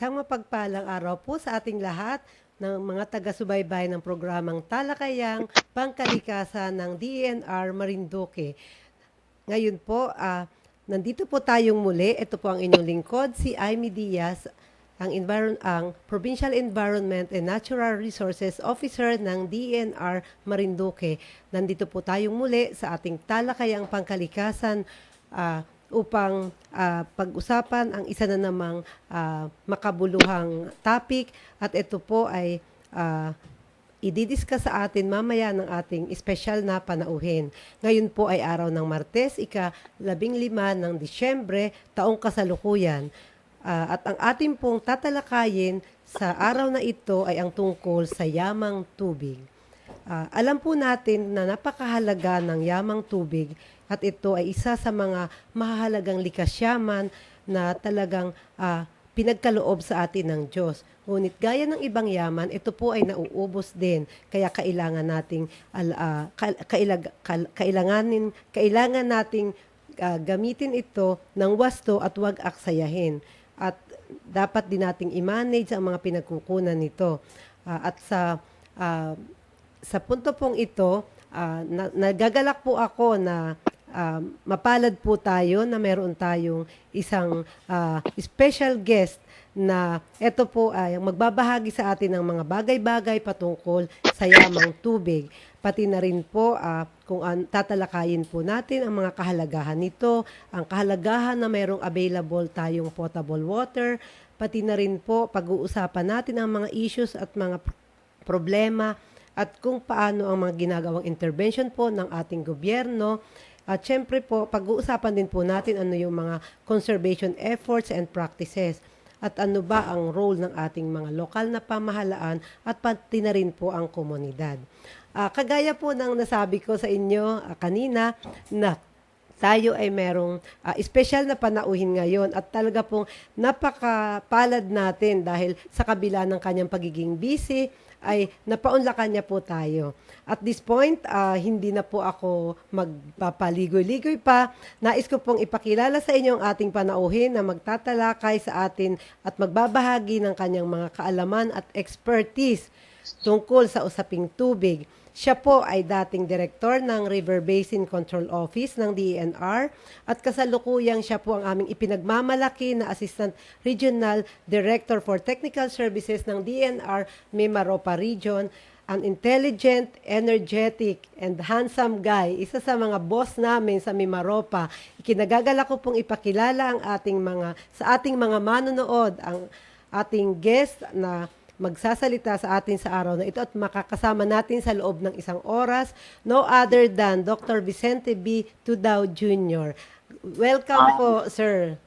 Isang mapagpalang araw po sa ating lahat ng mga taga-subaybay ng programang Talakayang Pangkalikasan ng DENR Marinduque. Ngayon po, nandito po tayong muli. Ito po ang inyong lingkod, si Amy Diaz, ang Provincial Environment and Natural Resources Officer ng DENR Marinduque. Nandito po tayong muli sa ating Talakayang Pangkalikasan upang pag-usapan ang isa na namang makabuluhang topic, at ito po ay ididiscuss sa atin mamaya ng ating espesyal na panauhin. Ngayon po ay araw ng Martes, ika-15 ng Disyembre, taong kasalukuyan. At ang ating pong tatalakayin sa araw na ito ay ang tungkol sa yamang tubig. Alam po natin na napakahalaga ng yamang tubig at ito ay isa sa mga mahahalagang likas yaman na talagang pinagkaloob sa atin ng Diyos. Ngunit gaya ng ibang yaman, ito po ay nauubos din. Kaya kailangan nating gamitin ito ng wasto at huwag aksayahin. At dapat din nating i-manage ang mga pinagkukunan nito. At sa punto pong ito, nagagalak po ako na mapalad po tayo na meron tayong isang special guest na ito po ay magbabahagi sa atin ng mga bagay-bagay patungkol sa yamang tubig. Pati na rin po kung tatalakayin po natin ang mga kahalagahan nito, ang kahalagahan na mayroong available tayong potable water, pati na rin po pag-uusapan natin ang mga issues at mga problema at kung paano ang mga ginagawang intervention po ng ating gobyerno. At syempre po, pag-uusapan din po natin ano yung mga conservation efforts and practices at ano ba ang role ng ating mga lokal na pamahalaan at pati na rin po ang komunidad. Kagaya po ng nasabi ko sa inyo kanina na tayo ay merong espesyal na panauhin ngayon at talaga pong napakapalad natin dahil sa kabila ng kanyang pagiging busy ay napaunlakan niya po tayo. At this point, hindi na po ako magpapaligoy-ligoy pa. Nais ko pong ipakilala sa inyo ang ating panauhin na magtatalakay sa atin at magbabahagi ng kanyang mga kaalaman at expertise tungkol sa usaping tubig. Siya po ay dating direktor ng River Basin Control Office ng DENR at kasalukuyang siya po ang aming ipinagmamalaki na Assistant Regional Director for Technical Services ng DENR Mimaropa Region. An intelligent, energetic, and handsome guy. Isa sa mga boss namin sa Mimaropa. Ikinagagalak ko pong ipakilala sa ating mga manonood ang ating guest na magsasalita sa atin sa araw na ito at makakasama natin sa loob ng 1 oras, no other than Dr. Vicente B. Tudao Jr. Welcome po, sir.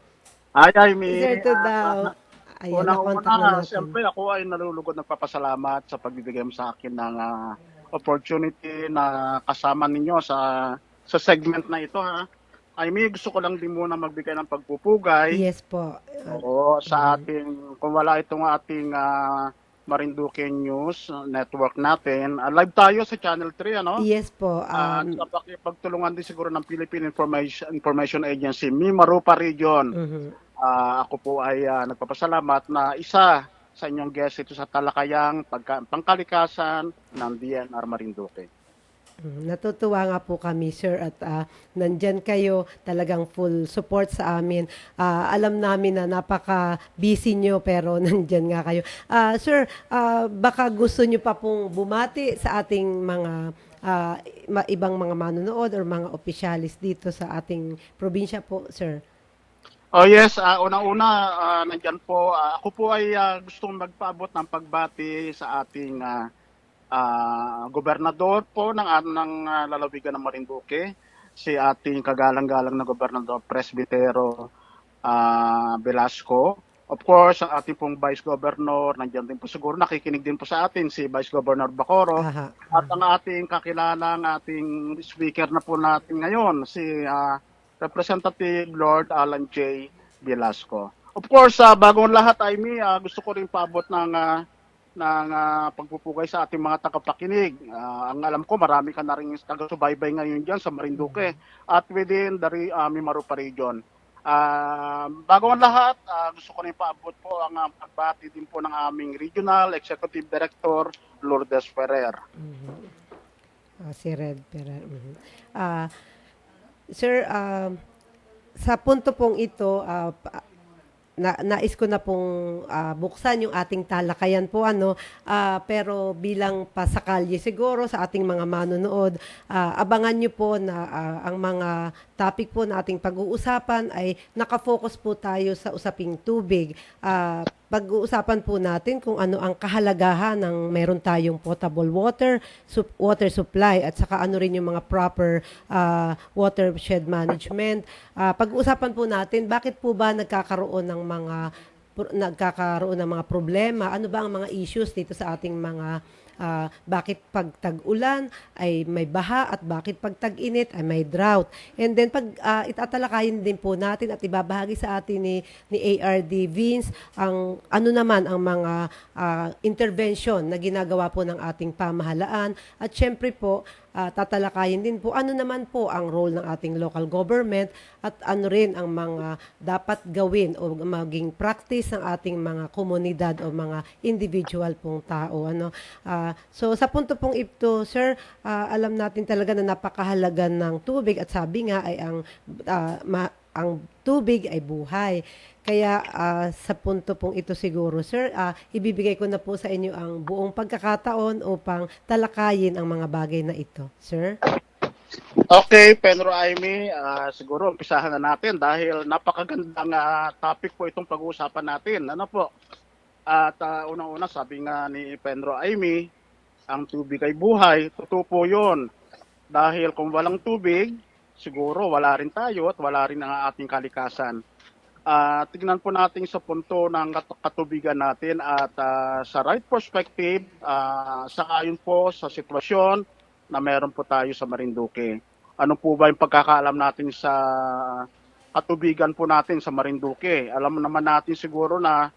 Hi, Amy. Sir Tudao. Ayan, nakontak na natin. Siyempre ako ay nalulugod ng papasalamat sa pagbibigay mo sa akin ng opportunity na kasama ninyo sa segment na ito, ha. Amy, gusto ko lang din muna magbigay ng pagpupugay. Yes po. Oo, sa ating, kung wala itong ating Marinduque News network natin, live tayo sa Channel 3, ano? Yes po. At sa pakipagtulungan din siguro ng Philippine Information Agency, Mimaropa Region. Ako po ay nagpapasalamat na isa sa inyong guest ito sa Talakayang Pangkalikasan ng DENR Marinduque. Natutuwa nga po kami, sir, at nandyan kayo, talagang full support sa amin. Alam namin na napaka-busy nyo, pero nandyan nga kayo. Sir, baka gusto nyo pa pong bumati sa ating mga ibang mga manonood or mga opisyalis dito sa ating probinsya po, sir. Oh yes, unang-una, nandyan po, ako po ay gustong magpaabot ng pagbati sa ating gobernador po ng lalawigan ng Marinduque, si ating kagalang-galang na gobernador Presbitero Velasco. Of course, ang ating pong Vice Governor, nandiyan din po siguro, nakikinig din po sa atin si Vice Governor Bacoro. At ang ating kakilalang ating speaker na po natin ngayon, si Representative Lord Alan J. Velasco. Of course, bagong lahat, Amy, gusto ko rin paabot ng pagpupugay sa ating mga tagapakinig. Ang alam ko, marami ka na rin taga-subaybay ngayon dyan sa Marinduque at within the Mimaropa region. Bago ang lahat, gusto ko rin paabot po ang pagbati din po ng aming Regional Executive Director, Lourdes Ferrer. Si Red Ferrer. Ah, Sir, sa punto pong ito, nais ko na pong buksan yung ating talakayan po pero bilang pasakalye siguro sa ating mga manonood, abangan niyo po na ang mga topic po na ating pag-uusapan ay nakafocus po tayo sa usaping tubig. Pag-uusapan po natin kung ano ang kahalagahan ng meron tayong potable water, water supply at saka ano rin yung mga proper watershed management. Pag-uusapan po natin bakit po ba nagkakaroon ng mga problema, ano ba ang mga issues dito sa ating mga bakit pag tag-ulan ay may baha at bakit pag tag-init ay may drought. And then pag itatalakayin din po natin at ibabahagi sa atin ni ARD Vince ang ano naman ang mga intervention na ginagawa po ng ating pamahalaan at syempre po tatalakayin din po ano naman po ang role ng ating local government at ano rin ang mga dapat gawin o maging practice ng ating mga komunidad o mga individual pong tao. So sa punto pong ito, sir, alam natin talaga na napakahalaga ng tubig at sabi nga ay ang tubig ay buhay. Kaya sa punto pong ito siguro, sir, ibibigay ko na po sa inyo ang buong pagkakataon upang talakayin ang mga bagay na ito. Sir? Okay, Penro Aimee, siguro umpisahan na natin dahil napakagandang topic po itong pag-uusapan natin. Ano po? At unang-una, sabi nga ni Penro Aimee, ang tubig ay buhay. Totoo po yun. Dahil kung walang tubig, siguro wala rin tayo at wala rin ang ating kalikasan. Tignan po natin sa punto ng katubigan natin at sa right perspective, sa ayon po sa sitwasyon na meron po tayo sa Marinduque. Ano po ba yung pagkakaalam natin sa katubigan po natin sa Marinduque? Alam naman natin siguro na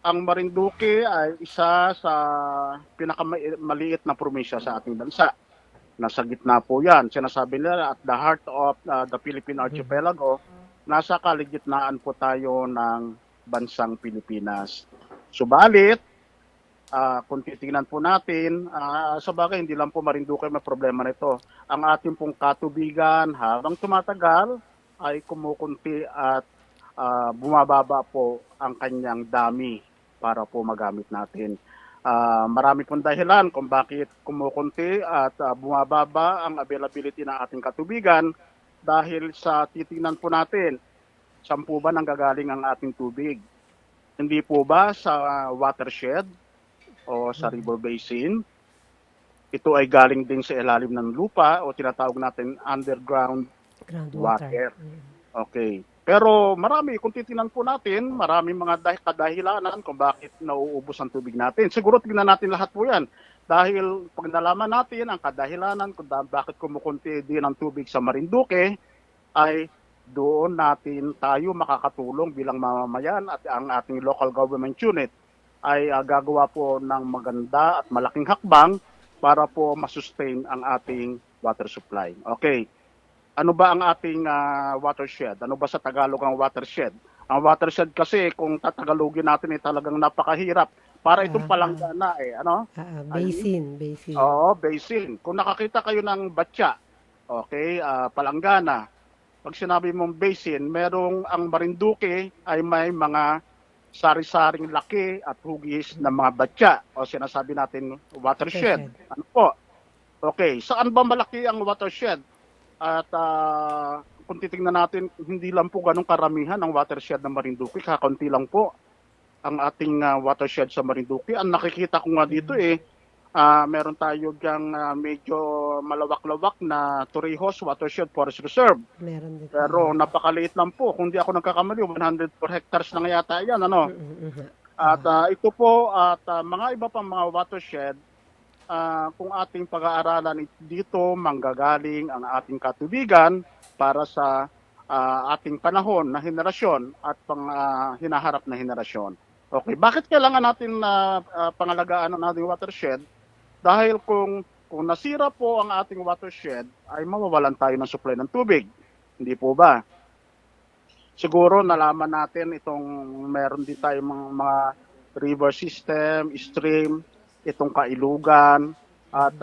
ang Marinduque ay isa sa pinakamaliit na probinsya sa ating bansa. Nasa gitna po yan. Sinasabi nila at the heart of the Philippine Archipelago, nasa kaligitnaan po tayo ng bansang Pilipinas. Subalit, kung titingnan po natin, sa bagay hindi lang po Marinduque may problema nito. Ang ating pong katubigan habang tumatagal ay kumukunti at bumababa po ang kanyang dami para po magamit natin. Marami pong dahilan kung bakit kumukunti at bumababa ang availability ng ating katubigan. Dahil sa titingnan po natin, saan po ba nanggagaling ang ating tubig? Hindi po ba sa watershed o sa river basin? Ito ay galing din sa ilalim ng lupa o tinatawag natin underground water. Okay. Pero marami, kung titingnan po natin, marami mga kadahilanan kung bakit nauubos ang tubig natin. Siguro tingnan natin lahat po yan. Dahil pag nalaman natin ang kadahilanan kung bakit kumukunti din ang tubig sa Marinduque, ay doon natin tayo makakatulong bilang mamamayan at ang ating local government unit ay gagawa po ng maganda at malaking hakbang para po masustain ang ating water supply. Okay. Ano ba ang ating watershed? Ano ba sa Tagalog ang watershed? Ang watershed kasi kung tatagalogin natin ay talagang napakahirap. Para itong palanggana basin. Oo, basin. Kung nakakita kayo ng batya, okay, palanggana, pag sinabi mong basin, merong ang Marinduque ay may mga sari-saring laki at hugis na mga batya o sinasabi natin watershed. Ano po? Okay, saan ba malaki ang watershed? At kung titingnan natin, hindi lang po ganong karamihan ang watershed ng Marinduque, kakaunti lang po ang ating watershed sa Marinduque. Ang nakikita ko nga dito meron tayo dyang medyo malawak-lawak na Torrijos Watershed Forest Reserve. Meron dito. Pero napakaliit lang po. Kung di ako nagkakamali, 104 hectares na yata yan. At ito po at mga iba pang mga watershed, kung ating pag-aaralan dito, manggagaling ang ating katubigan para sa ating panahon na henerasyon at hinaharap na henerasyon. Okay, bakit kailangan natin pangalagaan ang ating watershed? Dahil kung nasira po ang ating watershed, ay mawawalan tayo ng supply ng tubig. Hindi po ba? siguro nalaman natin itong meron din tayong mga river system, stream, itong kailugan, at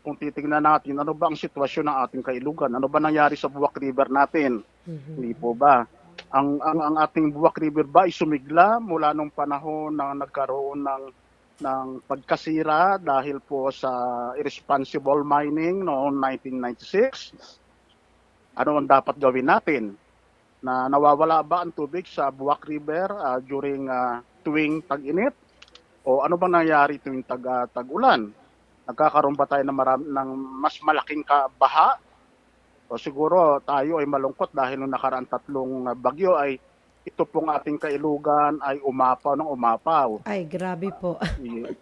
kung titingnan natin, ano ba ang sitwasyon ng ating kailugan? Ano ba nangyari sa Buwak River natin? Hindi po ba? Ang ating Buwak River ba ay sumigla mula nung panahon na nagkaroon ng pagkasira dahil po sa irresponsible mining noong 1996? Ano ang dapat gawin natin? Na nawawala ba ang tubig sa Buwak River during tuwing tag-init? O ano bang nangyari tuwing tag-ulan? Nagkakaroon ba tayo ng mas malaking baha? O siguro tayo ay malungkot dahil nung nakaraang 3 bagyo ay ito pong ating kailugan ay umapaw ng umapaw. Ay, grabe po.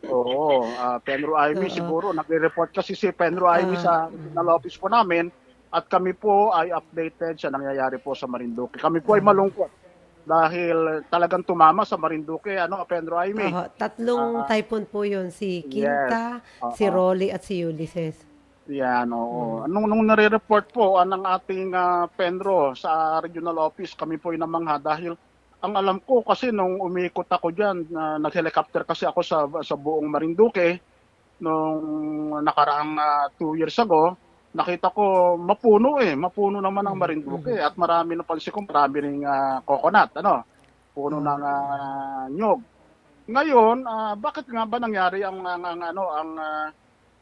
Oo, Penro Aimee Oo. siguro, nagre-report kasi si Penro Aimee sa regional office po namin at kami po ay updated sa nangyayari po sa Marinduque. Kami po ay malungkot dahil talagang tumama sa Marinduque, Penro Aimee. Tatlong typhoon po yun, si Quinta, Yes. si Rolly at si Ulysses. Yan, oo. Nung nare-report po ng ating Penro sa regional office, kami po ay namangha dahil ang alam ko kasi nung umikot ako diyan, nag-helicopter kasi ako sa buong Marinduque nung nakaraang 2 years ago, nakita ko mapuno naman ang Marinduque at marami na pansin ko marami ring coconut, puno ng nyog. Ngayon, bakit nga ba nangyari ang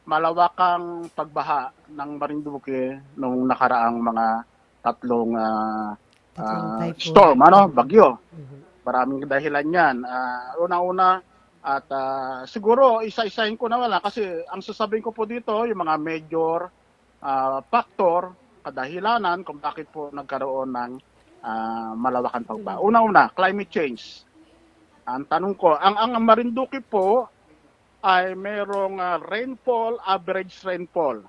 malawakang pagbaha ng Marinduque nung nakaraang mga tatlong Tatlong typhoon. storm, bagyo. Maraming dahilan yan. Una-una, at siguro isa-isahin ko na wala kasi ang sasabihin ko po dito, yung mga major factor, kadahilanan kung bakit po nagkaroon ng malawakan pagbaha. Una-una, climate change. Ang tanong ko, ang Marinduque po ay merong average rainfall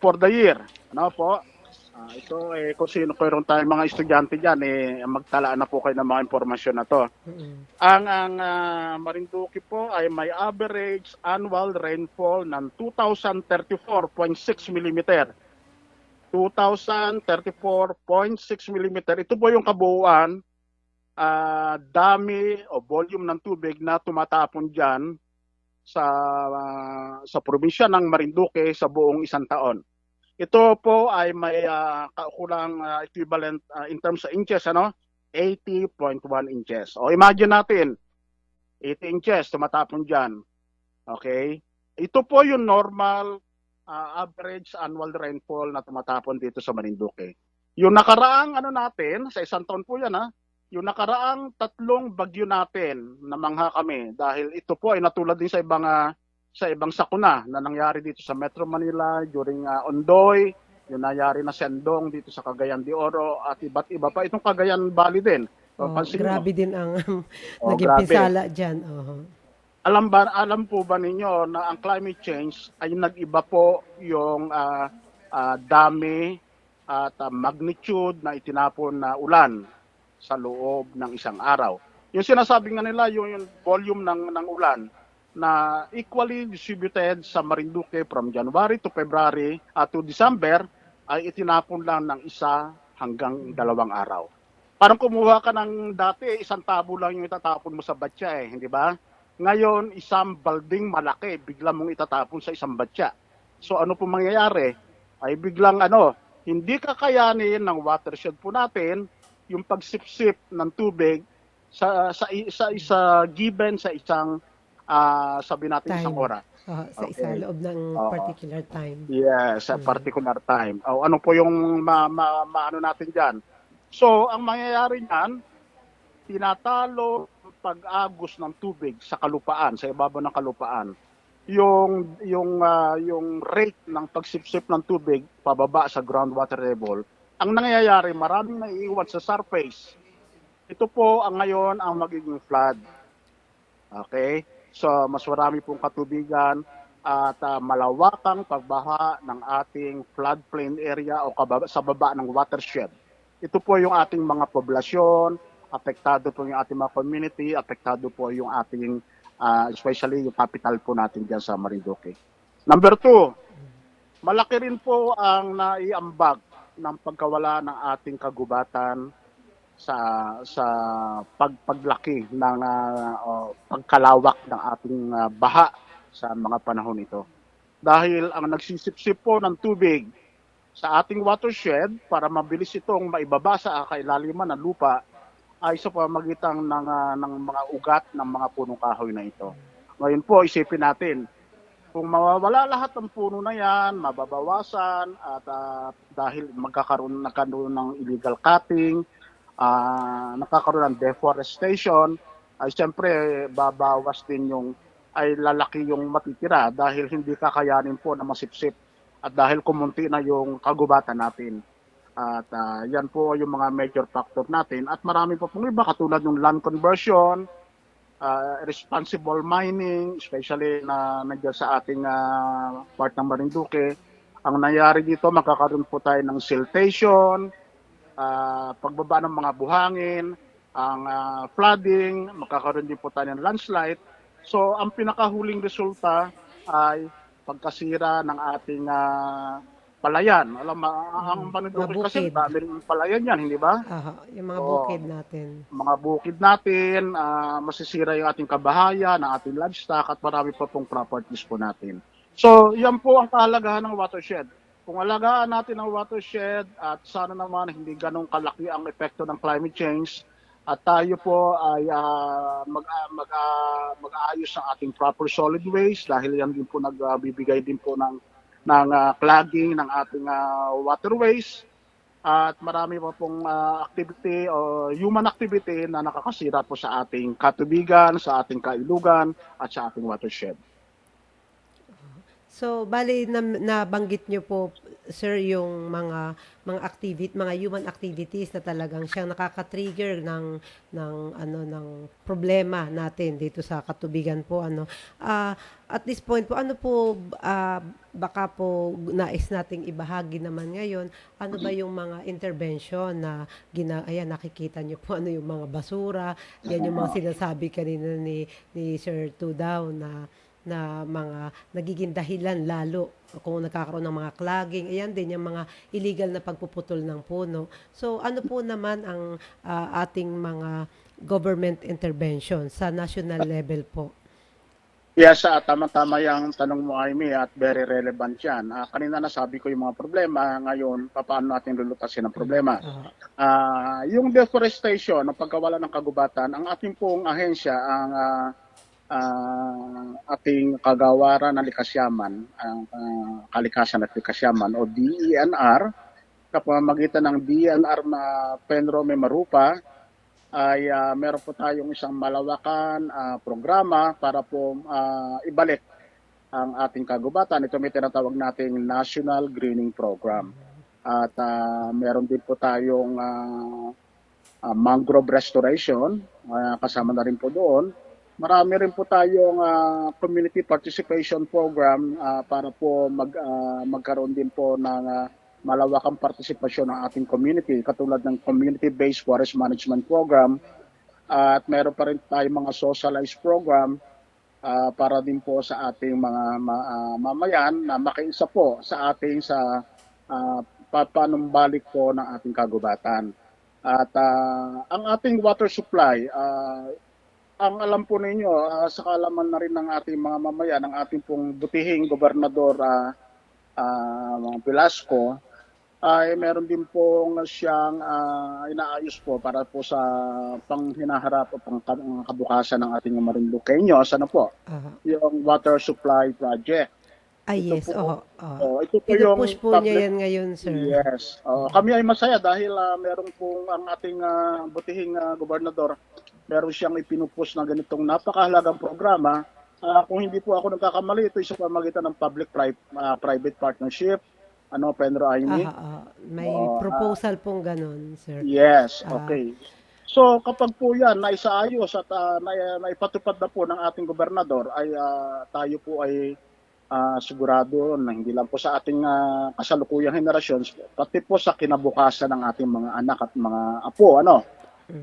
for the year. Ano po? Ito kung sino mayroon tayong mga estudyante diyan magtala na po kayo ng mga impormasyon na to. Ang Marinduque po ay may average annual rainfall ng 2,034.6 mm. 2,034.6 mm. Ito po yung kabuuan dami o volume ng tubig na tumatapon diyan sa probinsya ng Marinduque sa buong isang taon. Ito po ay may kaukulang equivalent in terms of inches, 80.1 inches. O imagine natin, 80 inches tumatapon diyan. Okay? Ito po yung normal average annual rainfall na tumatapon dito sa Marinduque. Yung nakaraang natin, sa isang taon po yan yung nakaraang 3 bagyo natin, namangha kami dahil ito po ay natulad din sa ibang sakuna na nangyari dito sa Metro Manila during Ondoy, yung nangyari na Sendong dito sa Cagayan de Oro at iba't iba pa. Itong Cagayan Valley din. Grabe din ang naging grabe. pisala dyan. Alam po ba ninyo na ang climate change ay nag-iba po yung dami at magnitude na itinapon na ulan sa loob ng isang araw. Yung sinasabi nga nila, yung volume ng ulan na equally distributed sa Marinduque from January to February to December ay itinapon lang ng 1 hanggang 2 araw. Parang kumuha ka ng dati, 1 tabo lang yung itatapon mo sa batya hindi ba? Ngayon, 1 balding malaki, bigla mong itatapon sa 1 batya. So ano po mangyayari? Ay biglang hindi kakayanin ng watershed po natin yung pagsipsip ng tubig sa given sa isang sabi natin Time. isang oras. Sa isa loob ng particular time. Yes, sa particular time. Ano po yung maano natin diyan? So, ang mangyayari niyan, tinatalo ang pag-agos ng tubig sa kalupaan, sa ibabaw ng kalupaan. Yung rate ng pagsipsip ng tubig pababa sa groundwater level. Ang nangyayari, maraming naiiwan sa surface. Ito po ngayon ang magiging flood. Okay? So, mas marami pong katubigan at malawakang pagbaha ng ating floodplain area o sa baba ng watershed. Ito po yung ating mga poblasyon, apektado po yung ating mga community, apektado po yung ating, especially yung capital po natin dyan sa Marinduque. Number 2, malaki rin po ang naiambag ng pagkawala ng ating kagubatan sa paglaki ng pagkalawak ng ating baha sa mga panahon ito. Dahil ang nagsisipsip po ng tubig sa ating watershed para mabilis itong maibaba sa kailaliman ng lupa ay sa pamamagitan ng mga ugat ng mga punong kahoy na ito. Ngayon po, isipin natin, kung mawawala lahat ng puno na yan, mababawasan at dahil nagkakaroon ng illegal cutting, nakakaroon ng deforestation, ay siyempre babawas din ay lalaki yung matitira dahil hindi kakayanin po na masipsip at dahil kumunti na yung kagubatan natin. At yan po yung mga major factor natin at marami pa pong iba katulad ng land conversion, responsible mining, especially na nandiyan sa ating part ng Marinduque. Ang nangyari dito, magkakaroon po tayo ng siltation, pagbaba ng mga buhangin, ang flooding, magkakaroon din po tayo ng landslide. So, ang pinakahuling resulta ay pagkasira ng ating palayan. Alam, ang Marinduque kasi dami rin palayan yan, hindi ba? Yung mga bukid natin. Mga bukid natin, masisira yung ating kabahayan, ang ating livestock at marami pa pong properties po natin. So, yan po ang kahalagahan ng watershed. Kung alagaan natin ang watershed at sana naman hindi ganong kalaki ang epekto ng climate change at tayo po ay mag-aayos ng ating proper solid waste dahil yan din po nagbibigay din po ng clogging ng ating waterways at marami pa pong activity o human activity na nakakasira po sa ating katubigan, sa ating kailugan at sa ating watershed. So, bali nabanggit nyo po, sir, yung mga human activities na talagang siyang nakaka-trigger ng problema natin dito sa katubigan po at this point po baka po nais nating ibahagi naman ngayon ano ba yung mga intervention na ayan nakikita niyo po ano yung mga basura, yan yung mga sinasabi kanina ni Sir Tudaw na mga nagiging dahilan lalo kung nagkakaroon ng mga clogging, ayan din yung mga illegal na pagpuputol ng puno. So ano po naman ang ating mga government intervention sa national level po? Yes, tama-tama yung tanong mo, Amy, at very relevant yan. Kanina nasabi ko yung mga problema, ngayon paano natin lulutasin ang problema. Yung deforestation, ang pagkawala ng kagubatan, ang ating pong ahensya, ang ating kagawaran ng likasyaman, ang kalikasan at likasyaman o DENR, kapamagitan ng DENR na Penro Memarupa, ay meron po tayong isang malawakan programa para po ibalik ang ating kagubatan. Ito may tinatawag nating National Greening Program. At meron din po tayong mangrove restoration, kasama na rin po doon. Marami rin po tayong community participation program para po magkaroon din po ng malawakang partisipasyon ng ating community, katulad ng community-based forest management program. At meron pa rin tayong mga socialized program para din po sa ating mga mamayan na makiisa po sa ating panumbalik po ng ating kagubatan. At ang ating water supply, ang alam po ninyo, sa kaalaman na rin ng ating mga mamayan, ng ating pong butihing Gobernador Velasco, ay meron din po siyang inaayos po para po sa panghinaharap o kabukasan ng ating Marinduqueños, ano po, yung water supply project. Yes, ito po yung push po niya yan ngayon, sir. Yes. Kami ay masaya dahil meron pong ang ating butihing gobernador, meron siyang ipinupush na ganitong napakahalagang programa. Kung hindi po ako nagkakamali, ito sa pamamagitan ng public-private partnership. Penro Amy? May proposal pong ganun, sir. Yes, okay. So kapag po yan naisaayos at naipatupad na po ng ating gobernador, ay tayo po ay sigurado na hindi lang po sa ating kasalukuyang henerasyon, pati po sa kinabukasan ng ating mga anak at mga apo,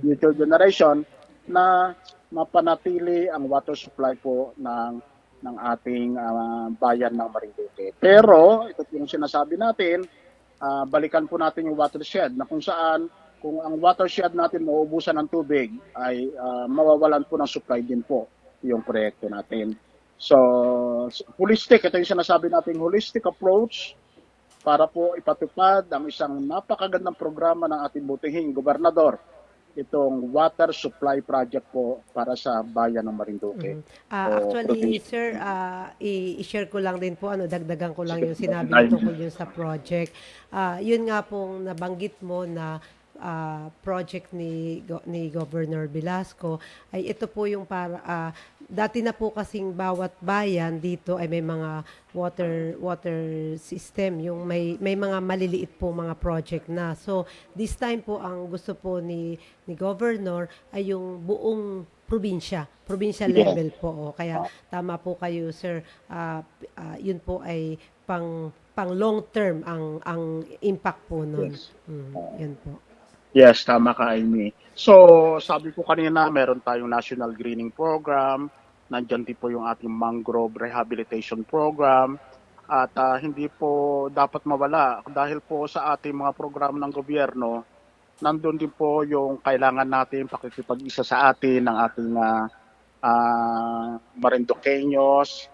future generation, na mapanatili ang water supply po ng ating bayan ng Marinduque. Pero ito yung sinasabi natin, balikan po natin yung watershed na kung saan kung ang watershed natin mauubusan ng tubig ay mawawalan po ng supply din po yung proyekto natin. So, holistic, ito yung sinasabi nating holistic approach para po ipatupad ang isang napakagandang programa ng ating butihing gobernador, itong water supply project po para sa bayan ng Marinduque. Actually, sir, i-share ko lang din po, dagdagan ko lang yung sinabi niyo tungkol yun sa project. Yun nga pong nabanggit mo na project ni Governor Velasco ay ito po yung para dati na po kasing bawat bayan dito ay may mga water system, yung may mga maliliit po mga project na. So this time po ang gusto po ni Governor ay yung buong provincial level po. Kaya tama po kayo, sir. Yun po ay pang long term ang impact po nun. Yes. Yun po. Yes, tama ka, Amy. So, sabi ko kanina, meron tayong National Greening Program, nandyan din po yung ating Mangrove Rehabilitation Program, at hindi po dapat mawala dahil po sa ating mga program ng gobyerno, nandun din po yung kailangan natin pakikipag-isa sa atin ng ating Marinduqueños,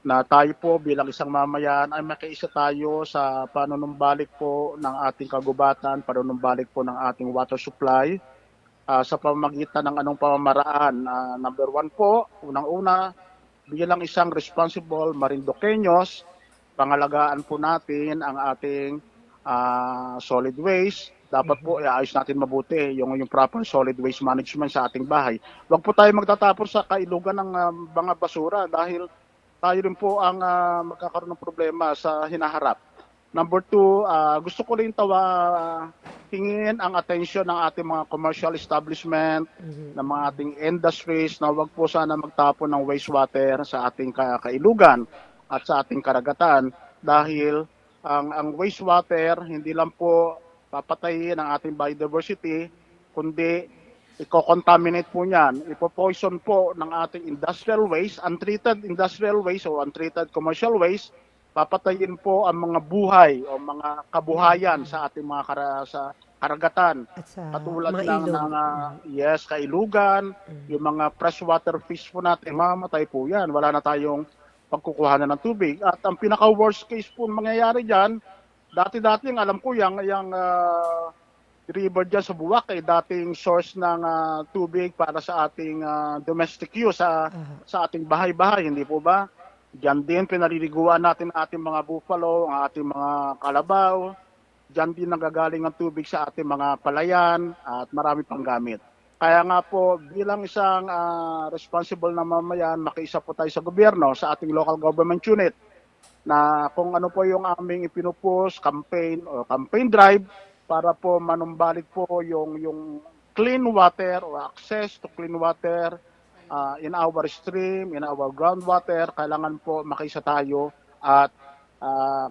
na tayo po bilang isang mamayan ay makiisa tayo sa panunumbalik po ng ating kagubatan, panunumbalik po ng ating water supply sa pamamagitan ng anong pamamaraan. Number one po, unang-una, bilang isang responsible Marinduqueños, pangalagaan po natin ang ating solid waste. Dapat po iayos natin mabuti yung proper solid waste management sa ating bahay. Huwag po tayo magtatapon sa kailugan ng mga basura dahil tayo rin po ang magkakaroon ng problema sa hinaharap. Number two, gusto ko rin hingin ang atensyon ng ating mga commercial establishment, ng mga ating industries na wag po sana magtapon ng wastewater sa ating kailugan at sa ating karagatan dahil ang wastewater hindi lang po papatayin ang ating biodiversity, kundi i-contaminate po niyan, ipo-poison po ng ating industrial waste, untreated industrial waste o untreated commercial waste, papatayin po ang mga buhay o mga kabuhayan sa ating mga karagatan. Katulad ng kailugan, yung mga freshwater fish po natin, mamamatay po yan. Wala na tayong pagkukuhanan ng tubig. At ang pinaka-worst case po mangyayari dyan, dati-dati alam ko yung river dyan sa Buwak ay dating source ng tubig para sa ating domestic use sa ating bahay-bahay, hindi po ba? Diyan din pinaliliguan natin ating mga buffalo, ang ating mga kalabaw. Diyan din nanggagaling ang tubig sa ating mga palayan at marami pang gamit. Kaya nga po, bilang isang responsible na mamayan, makiisa po tayo sa gobyerno, sa ating local government unit, na kung ano po yung aming ipinupus, campaign o campaign drive, para po manumbalik po yung clean water or access to clean water in our stream, in our groundwater. Kailangan po makiisa tayo at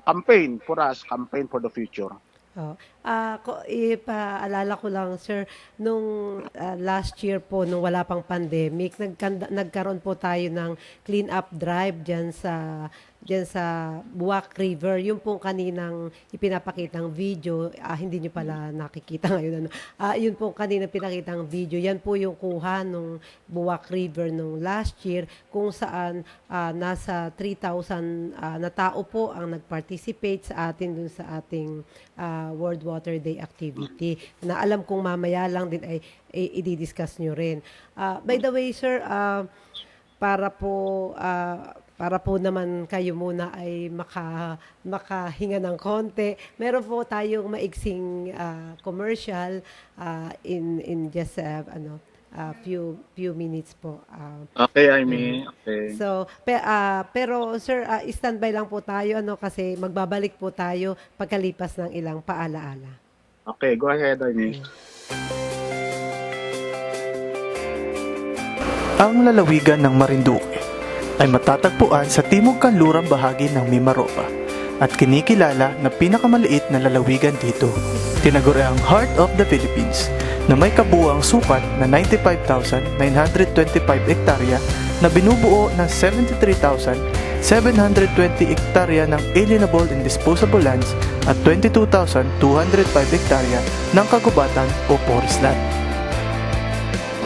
campaign for us, campaign for the future. Ipaalala ko lang, sir, nung last year po, nung wala pang pandemic, nagkaroon po tayo ng clean up drive dyan sa Buwak River. Yung pong kaninang ipinapakitang video, hindi nyo pala nakikita ngayon. Yun pong kaninang pinakitang video, yan po yung kuha nung Buwak River nung last year, kung saan nasa 3,000 na tao po ang nag-participate sa atin dun sa ating World Water Day activity. Na alam kong mamaya lang din ay i-discuss nyo rin. By the way, sir, para po naman kayo muna ay makahinga ng konti. Meron po tayong maiksing commercial in just few minutes po. Okay, Amy. Okay. So, pero sir, standby lang po tayo kasi magbabalik po tayo pagkalipas ng ilang paalaala. Okay, go ahead, Amy. Ang lalawigan ng Marinduque ay matatagpuan sa timog kanlurang bahagi ng Mimaropa at kinikilala na pinakamaliit na lalawigan dito. Tinaguriang Heart of the Philippines na may kabuuang sukat na 95,925 hektarya na binubuo ng 720 hektarya ng alienable and disposable lands at 22,205 hektarya ng kagubatan o forest land.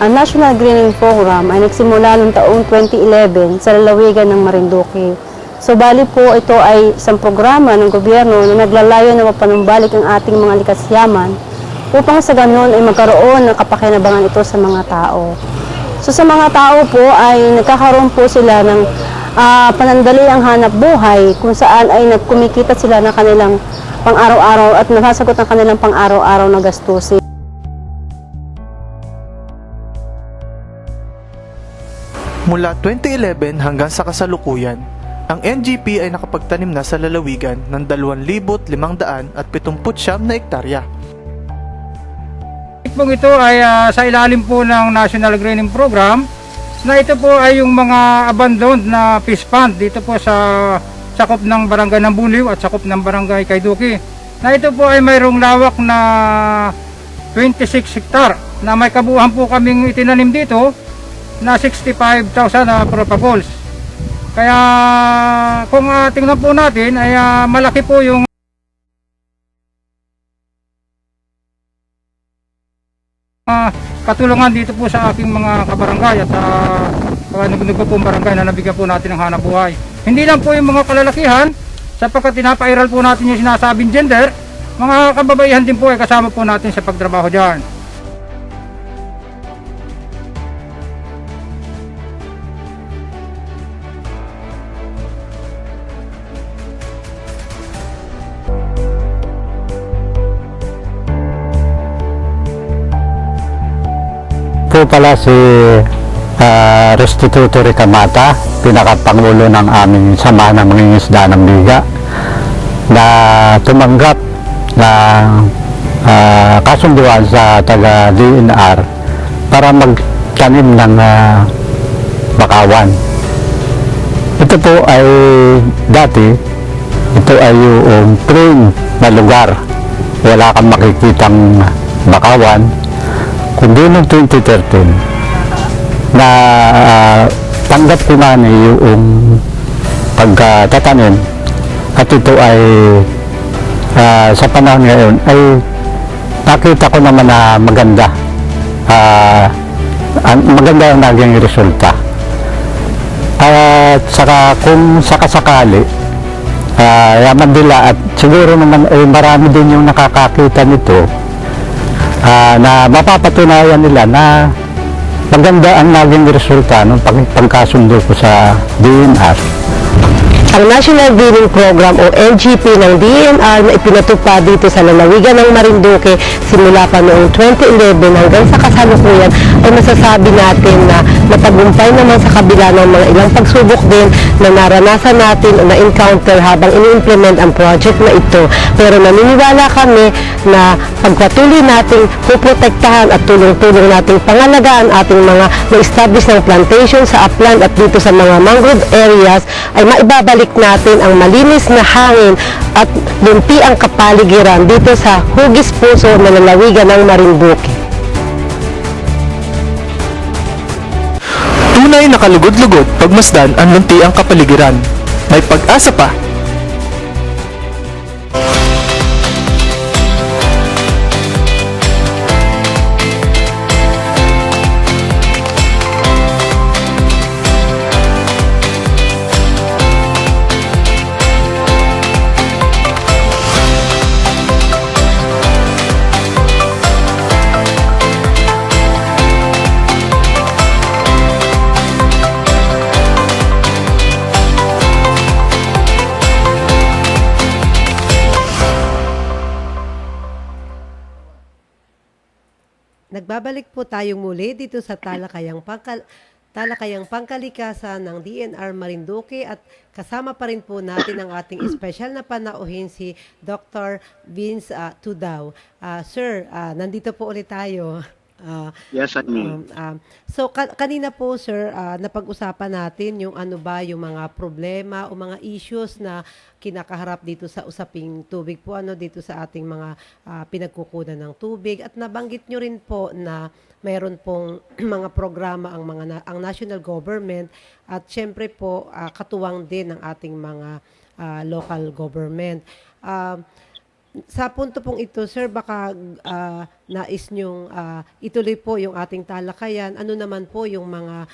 Ang National Greening Program ay nagsimula noong taong 2011 sa lalawigan ng Marinduque. So bali po ito ay isang programa ng gobyerno na naglalayo na mapanumbalik ang ating mga likas yaman upang sa ganon ay magkaroon ng kapakinabangan ito sa mga tao. So sa mga tao po ay nagkakaroon po sila ng panandali ang hanap buhay kung saan ay nagkumikita sila ng kanilang pang-araw-araw at nasasagot ang kanilang pang-araw-araw na gastusin. Mula 2011 hanggang sa kasalukuyan, ang NGP ay nakapagtanim na sa lalawigan ng 2,579 na hektarya. Ito ay sa ilalim po ng National Greening Program na ito po ay yung mga abandoned na fish pond dito po sa sakop ng barangay ng Buliw at sakop ng barangay Kayduki. Na ito po ay mayroong lawak na 26 hektar na may kabuuan po kaming itinanim dito na 65,000 propagules. Kaya kung tingnan po natin ay malaki po yung katulungan dito po sa aking mga kabarangay at nagpo pong barangay na nabigyan po natin ng hanap buhay. Hindi lang po yung mga kalalakihan sapagkat pinapairal po natin yung sinasabing gender, mga kababaihan din po ay kasama po natin sa pagtrabaho dyan. Po pala si Restituto Ricamata, pinakapangulo ng aming samahan ng mangingisda ng Biga, na tumanggap na kasunduan sa taga DNR para magtanim ng bakawan. Ito po ay dati, ito ay yung plain na lugar, wala kang makikitang bakawan. Kundi noong 2013 na tanggap ko na yung pagtatanim at ito ay sa panahon ngayon ay nakita ko naman na maganda maganda ang naging resulta at saka kung sakasakali yaman nila at siguro naman ay marami din yung nakakakita nito na mapapatunayan nila na maganda ang naging resulta ng pagkasundo ko sa DNR. Ang National Greening Program o NGP ng DNR na ipinatupad dito sa lalawigan ng Marinduque simula pa noong 2011 hanggang sa kasalukuyan ay masasabi natin na matagumpay naman sa kabila ng mga ilang pagsubok din na naranasan natin o na-encounter habang ini-implement ang project na ito. Pero naniniwala kami na pagpatuloy nating puprotektahan at tulong-tulong nating pangalagaan ating mga na-establish ng plantation sa upland at dito sa mga mangrove areas ay maibabalik natin ang malinis na hangin at lumpiang kapaligiran dito sa hugis puso na lalawigan ng Marinduque. Tunay na kalugod-lugod pagmasdan ang luntiang kapaligiran. May pag-asa pa. Nagbabalik po tayong muli dito sa talakayang pangkalikasan ng DNR Marinduque at kasama pa rin po natin ang ating espesyal na panauhin si Dr. Vince Tudao. Sir, nandito po ulit tayo. Yes, I mean. So kanina po sir, napag-usapan natin yung ano ba yung mga problema o mga issues na kinakaharap dito sa usaping tubig po ano dito sa ating mga pinagkukunan ng tubig at nabanggit nyo rin po na mayroon pong mga programa ang national government at syempre po katuwang din ng ating mga local government. Sa punto pong ito, sir, baka nais nyong ituloy po yung ating talakayan. Ano naman po yung mga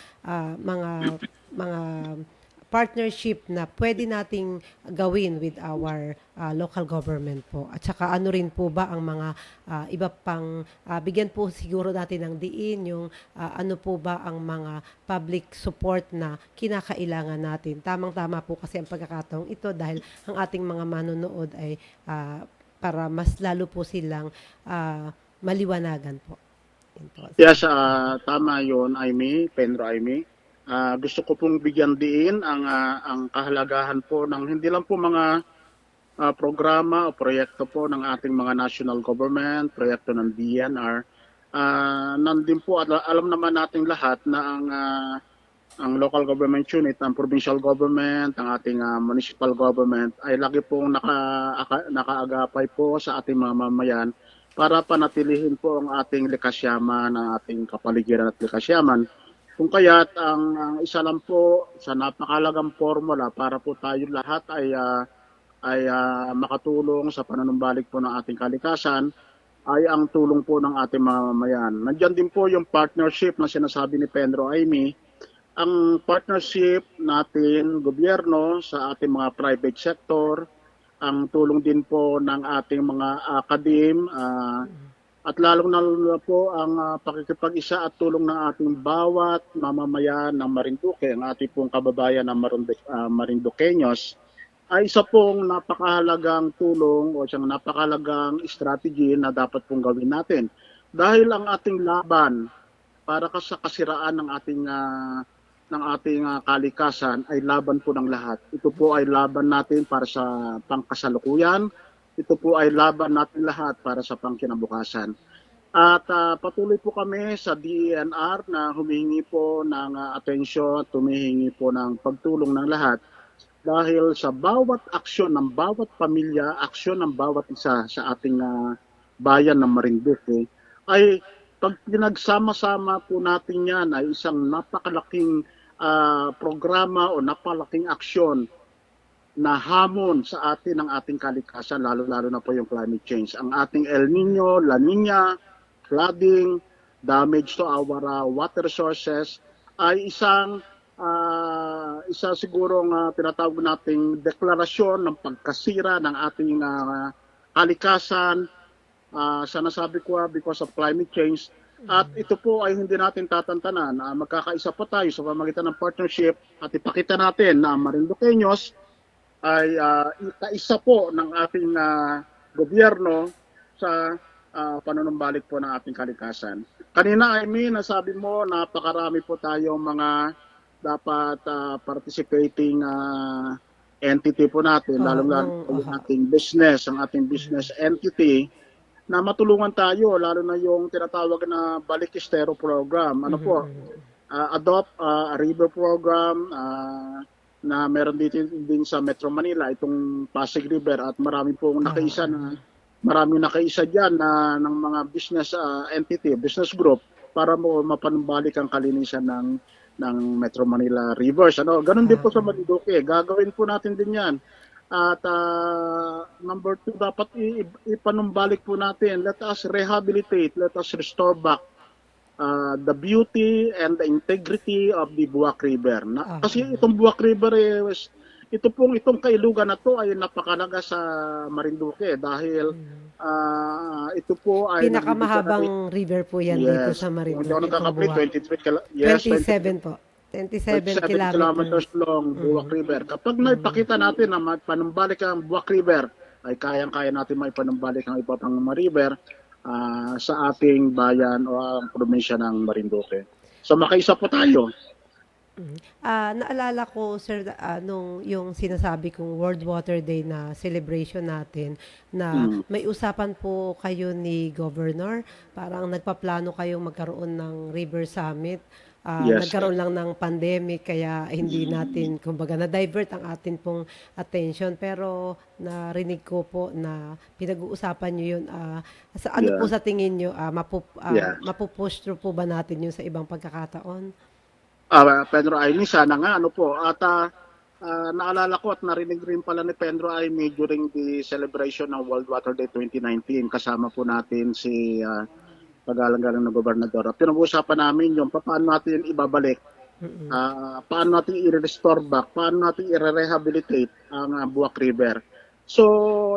partnership na pwede nating gawin with our local government po? At saka ano rin po ba ang mga iba pang, bigyan po siguro natin ng diin yung ano po ba ang mga public support na kinakailangan natin. Tamang-tama po kasi ang pagkakataong ito dahil ang ating mga manonood ay para mas lalo po silang maliwanagan po. Yun po. Yes, tama yun, Pedro Aimee. Gusto ko pong bigyan diin ang kahalagahan po ng hindi lang po mga programa o proyekto po ng ating mga national government, proyekto ng DNR. Nandun po, alam naman nating lahat na ang local government unit, ang provincial government, ang ating municipal government ay lagi pong nakaagapay po sa ating mga mamayan para panatilihin po ang ating likas yaman, ang ating kapaligiran at likas yaman. Kung kaya't ang isa lang po sa napakalagang formula para po tayo lahat ay makatulong sa panunumbalik po ng ating kalikasan ay ang tulong po ng ating mga mamayan. Nandiyan din po yung partnership na sinasabi ni Pedro Aimee, ang partnership natin, gobyerno, sa ating mga private sector, ang tulong din po ng ating mga akadim, at lalong na po ang pakikipag-isa at tulong ng ating bawat mamamayan ng Marinduque, ang ating pong kababayan ng Marinduqueños, ay isa pong napakahalagang tulong o isang napakahalagang strategy na dapat pong gawin natin. Dahil ang ating laban para sa kasiraan ng ating kalikasan ay laban po ng lahat. Ito po ay laban natin para sa pangkasalukuyan. Ito po ay laban natin lahat para sa pangkinabukasan. At patuloy po kami sa DENR na humihingi po ng atensyon, humihingi po ng pagtulong ng lahat. Dahil sa bawat aksyon ng bawat pamilya, aksyon ng bawat isa sa ating bayan ng Marinduque, ay pag pinagsama-sama po natin yan ay isang napakalaking programa o napakalaking aksyon na hamon sa atin ng ating kalikasan, lalo-lalo na po yung climate change. Ang ating El Nino, La Nina, flooding, damage to our water sources ay isa sigurong tinatawag nating deklarasyon ng pagkasira ng ating kalikasan sa nasabi ko because of climate change. At ito po ay hindi natin tatantanan. Magkakaisa pa tayo sa pamamagitan ng partnership at ipakita natin na Marinduqueños ay kaisa po ng ating gobyerno sa panunumbalik po ng ating kalikasan. Kanina, Aimee, nasabi mo napakarami po tayong mga dapat participating entity po natin, lalo-lalo po yung ating business, ang ating business entity, na matulungan tayo, lalo na yung tinatawag na Balikistero program. Ano po? Adopt a river program na meron dito din sa Metro Manila, itong Pasig River, at marami pong maraming nakaisa diyan ng mga business entity, business group para mo mapanumbalik ang kalinisan ng Metro Manila rivers. Ganun din po sa Marinduque. Gagawin po natin din 'yan. At number 2, dapat ipanumbalik po natin. Let us rehabilitate, let us restore back the beauty and the integrity of the Buwak River. Kasi itong Buwak River, itong kailugan na to ay napakalaga sa Marinduque dahil ito po ay pinakamahabang river po yan dito sa Marinduque. Hindi ako nagkakaplit, 27 po. 27 kilometers long, Buwak River. Kapag naipakita natin na panumbalik ang Buwak River, ay kayang-kaya natin maipanumbalik ang iba pang mga river sa ating bayan o ang probinsya ng Marinduque. So makaisa po tayo. Naalala ko, sir, nung yung sinasabi kong World Water Day na celebration natin, na may usapan po kayo ni Governor, parang nagpaplano kayong magkaroon ng River Summit. Yes. Nagkaroon lang ng pandemic, kaya hindi natin, kumbaga, na-divert ang atin pong attention. Pero narinig ko po na pinag-uusapan nyo yun. Ano po Yeah. sa tingin nyo, Yeah. mapupush through po ba natin yun sa ibang pagkakataon? Pedro Aimee, sana nga ano po. At naalala ko at narinig rin pala ni Pedro Aimee during the celebration ng World Water Day 2019. Kasama po natin si pagalang-galang na gobernador. At pinag-uusapan namin yung paano natin ibabalik, paano natin i-restore back, paano natin i-rehabilitate ang Buwak River. So,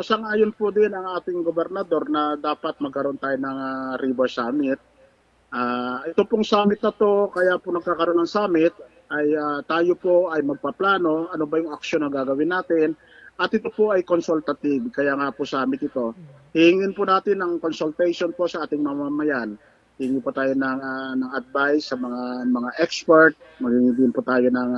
sang-ayon po din ang ating gobernador na dapat magkaroon tayo ng River Summit. Ito pong summit na to, kaya po nagkakaroon ng summit, ay tayo po ay magpaplano, ano ba yung action na gagawin natin, at ito po ay consultative, kaya nga po summit ito. Hihingin po natin ng consultation po sa ating mamamayan. Hingin po tayo ng advice sa mga expert, maghingi din po tayo ng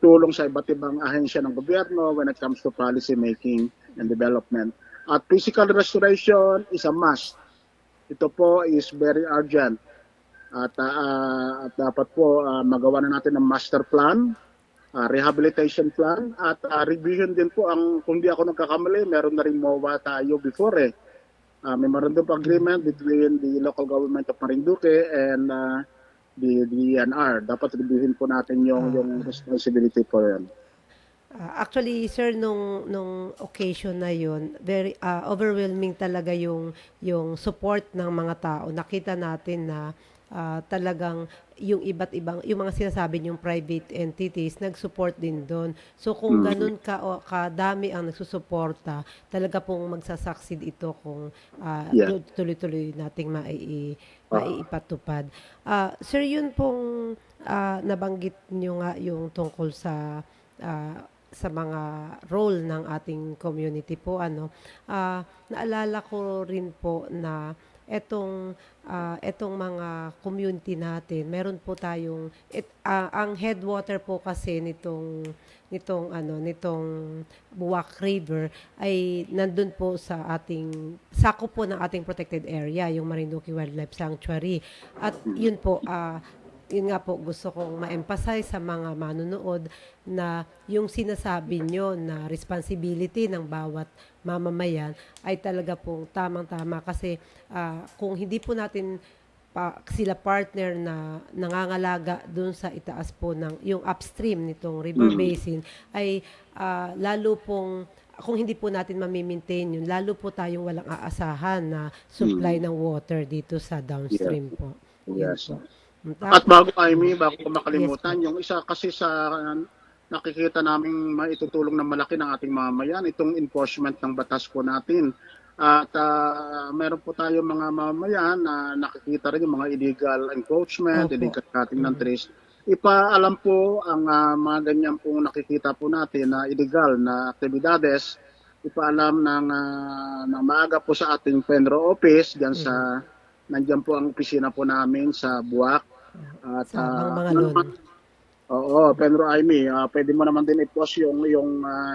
tulong sa iba't ibang ahensya ng gobyerno when it comes to policy making and development. At physical restoration is a must. Ito po is very urgent at dapat po magawa na natin ng master plan, rehabilitation plan at revision din po kung di ako nagkakamali, meron na rin MOA tayo before may memorandum of agreement between the local government of Marinduque and the DNR. Dapat reviewin po natin yung responsibility po yun. Actually, sir, nung occasion na yun, very overwhelming talaga yung support ng mga tao. Nakita natin na talagang yung iba't ibang, yung mga sinasabi yung private entities, nag-support din doon. So, kung ganun kadami ang nagsusuporta, talaga pong magsasucceed ito kung tuloy-tuloy nating maiipatupad. Sir, yun pong nabanggit nyo nga yung tungkol sa mga role ng ating community po, naalala ko rin po na etong mga community natin, meron po tayong ang headwater po kasi nitong Buwak River ay nandun po sa sakop po ng ating protected area, yung Marinduque Wildlife Sanctuary. At yun po, yun nga po, gusto kong ma-emphasize sa mga manunood na yung sinasabi nyo na responsibility ng bawat mamamayan ay talaga pong tamang-tama kasi kung hindi po natin sila partner na nangangalaga dun sa itaas po ng yung upstream nitong river basin ay lalo pong kung hindi po natin ma-maintain yun, lalo po tayong walang aasahan na supply ng water dito sa downstream po. Yes. Po. At bago ko makalimutan, yung isa kasi sa nakikita naming maitutulong na malaki ng ating mamamayan, itong enforcement ng batas po natin. At meron po tayo mga mamamayan na nakikita rin yung mga illegal encroachment, illegal cutting ng trees. Ipaalam po ang mga ganyan pong nakikita po natin na illegal na aktibidades, ipaalam ng maaga po sa ating Penro office, nandiyan po ang opisina po namin sa Buwak. At sa Bangalon. Oo, Pedro Aimee, pwede mo naman din i-post yung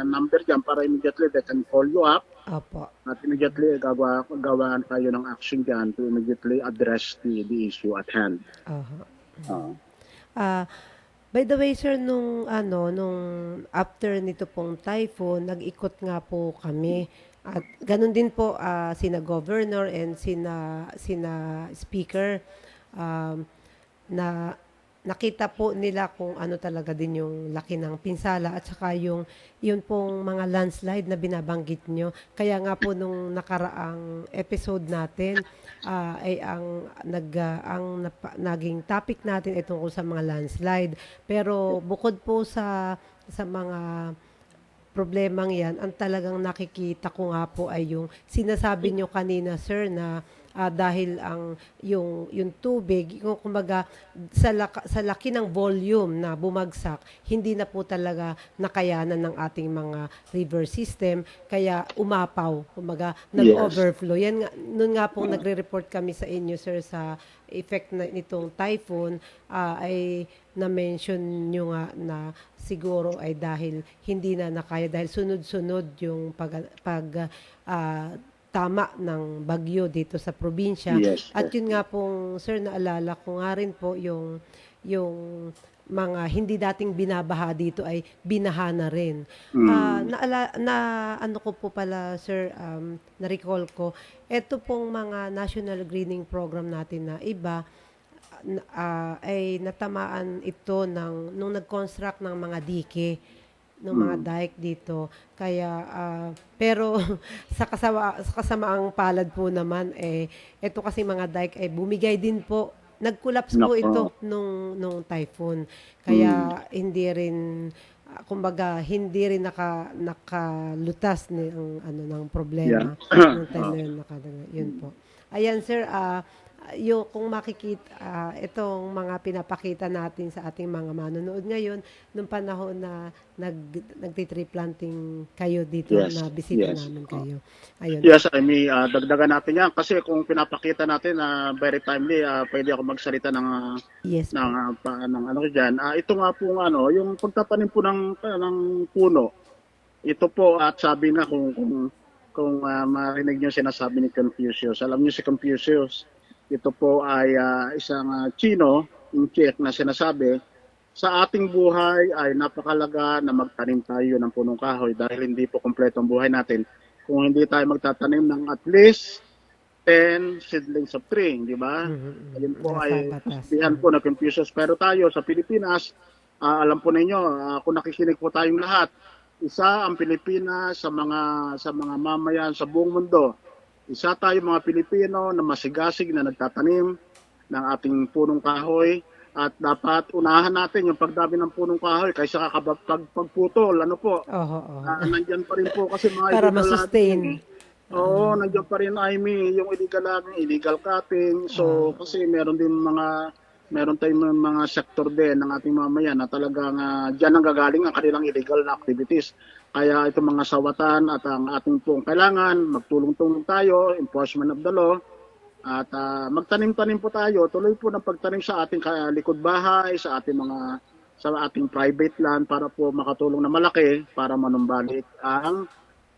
number dyan para immediately they can call you up. Opo. At immediately gawaan tayo ng action dyan to immediately address the issue at hand. By the way, sir, nung after nito pong typhoon, nag-ikot nga po kami. At ganun din po sina governor and sina speaker na nakita po nila kung ano talaga din yung laki ng pinsala at saka yun pong mga landslide na binabanggit nyo. Kaya nga po nung nakaraang episode natin ay ang naging topic natin ay tungkol sa mga landslide. Pero bukod po sa mga problemang yan, ang talagang nakikita ko nga po ay yung sinasabi nyo kanina, sir, na dahil yung tubig, yung kumbaga sa laki ng volume na bumagsak, hindi na po talaga nakayanan ng ating mga river system, kaya umapaw, kumbaga nag-overflow. Yan nga, noon nga pong nagre-report kami sa inyo, sir, sa effect na nitong typhoon, ay na-mention nyo nga na siguro ay dahil hindi na nakaya, dahil sunod-sunod yung tama ng bagyo dito sa probinsya. Yes, At yun nga pong, sir, naalala ko nga rin po yung mga hindi dating binabaha dito ay binaha na rin. Ano ko po pala, sir, na-recall ko, eto pong mga National Greening Program natin na iba, ay natamaan ito nung nag-construct ng mga dike, ng mga dike dito. Kaya, pero sa kasamaang palad po naman, ito kasi mga dike ay bumigay din po. Nag-collapse po ito nung typhoon. Kaya hindi rin, kumbaga, hindi rin nakalutas ng problema. Nung time na yun po. Ayan, sir, kung makikita, itong mga pinapakita natin sa ating mga manonood ngayon, nung panahon na nagtitree planting kayo dito, na bisita namin kayo. Ayun. Yes, I mean, dagdagan natin yan. Kasi kung pinapakita natin very timely, pwede ako magsalita ng Yes, ng ano dyan. Ito nga po yung pagtatanim po ng puno. Ito po, at sabi nga kung marinig niyo sinasabi ni Confucius. Alam niyo si Confucius, ito po ay isang Chino, yung Czech na sinasabi, sa ating buhay ay napakalaga na magtanim tayo ng punong kahoy dahil hindi po kompleto ang buhay natin kung hindi tayo magtatanim ng at least 10 seedlings of tree, di ba? Ayun po ay sabihan po na Confucius. Pero tayo sa Pilipinas, alam po ninyo, kung nakikinig po tayong lahat, isa ang Pilipinas sa mga mamayan sa buong mundo. Isa tayo mga Pilipino na masigasig na nagtatanim ng ating punong kahoy at dapat unahan natin yung pagdami ng punong kahoy kaysa pagputol. Ano po? Nandyan pa rin po kasi mga para masustain. Oo, nandiyan pa rin, yung illegal cutting. So, kasi meron tayong mga sektor din ng ating mamayan na talagang dyan ang gagaling ang kanilang illegal na activities. Kaya itong mga sawatan at ang ating pong kailangan, magtulong-tulong tayo, enforcement of the law, at magtanim-tanim po tayo, tuloy po ng pagtanim sa ating likod bahay, sa ating private land para po makatulong na malaki para manumbalik ang